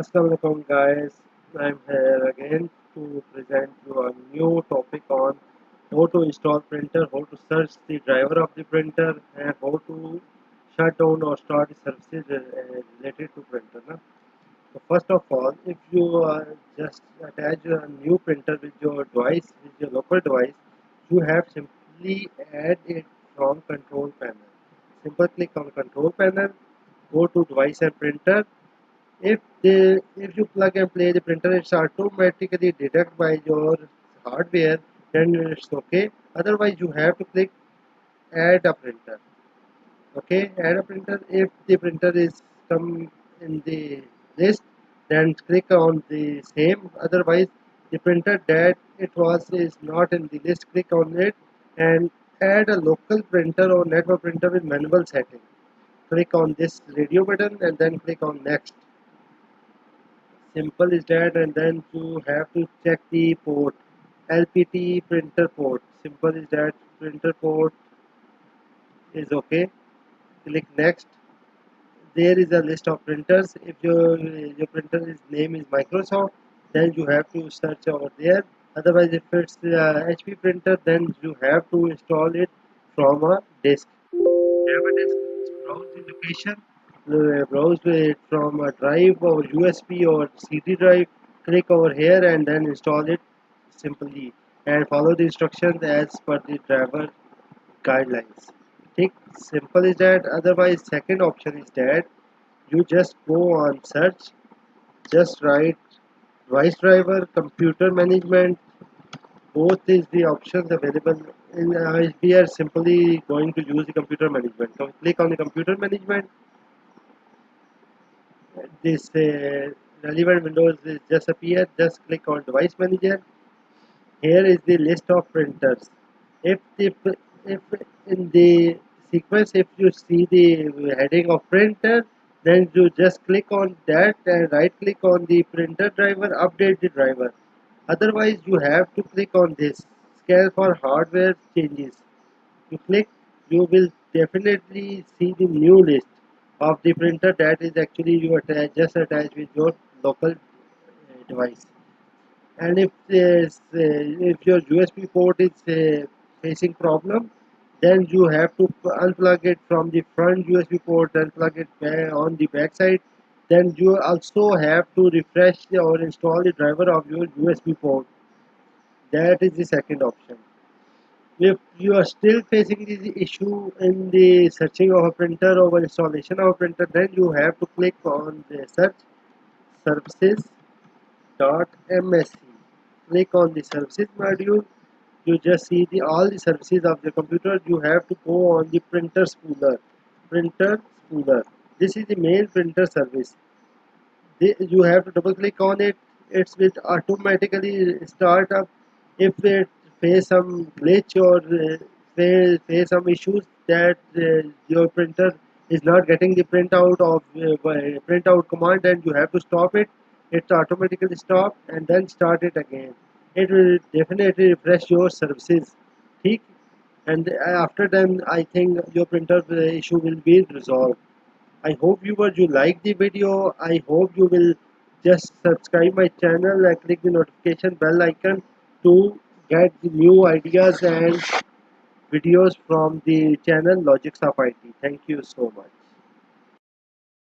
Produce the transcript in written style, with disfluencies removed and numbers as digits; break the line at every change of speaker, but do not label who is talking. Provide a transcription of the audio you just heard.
Assalamualaikum guys, I'm here again to present you a new topic on how to install printer, how to search the driver of the printer and how to shut down or start the services related to printer. Na? So first of all, if you just attach a new printer with your device, with your local device, you have simply add it from control panel. Simple click on control panel, go to device and printer. If you plug and play the printer, it's automatically detected by your hardware, then it's okay. Otherwise, you have to click add a printer. Okay, add a printer. If the printer is come in the list, then click on the same. Otherwise, the printer that it was is not in the list. Click on it and add a local printer or network printer with manual setting. Click on this radio button and then click on next. Simple is that, and then you have to check the port. LPT printer port. Simple is that, printer port is okay. Click next. There is a list of printers. If your printer is name is Microsoft, then you have to search over there. Otherwise, if it's HP printer, then you have to install it from a disk. Have a disk, browse the location, browse it from a drive or USB or CD drive. Click over here and then install it simply and follow the instructions as per the driver guidelines. Think simple is that. Otherwise, second option is that you just go on search, just write device driver, computer management. Both is the options available. We are simply going to use the computer management. So click on the computer management. This relevant windows will just appear. Just click on device manager. Here is the list of printers. If in the sequence, if you see the heading of printer, then you just click on that and right click on the printer driver, update the driver. Otherwise, you have to click on this scan for hardware changes. You click, you will definitely see the new list of the printer that is actually you just attached with your local device. And if your USB port is facing problem, then you have to unplug it from the front USB port and plug it back on the back side. Then you also have to refresh or install the driver of your USB port. That is the second option. If you are still facing this issue in the searching of a printer or installation of a printer, then you have to click on the search services.msc. Click on the services module. You just see the all the services of the computer. You have to go on the printer spooler. Printer spooler. This is the main printer service. You have to double click on it. It will automatically start up. If it face some glitch or face some issues that your printer is not getting the printout of printout command, and you have to stop it. It automatically stop and then start it again. It will definitely refresh your services. ठीक? And after then I think your printer issue will be resolved. I hope you like the video. I hope you will just subscribe my channel and click the notification bell icon to get the new ideas and videos from the channel Logics of IT. Thank you so much.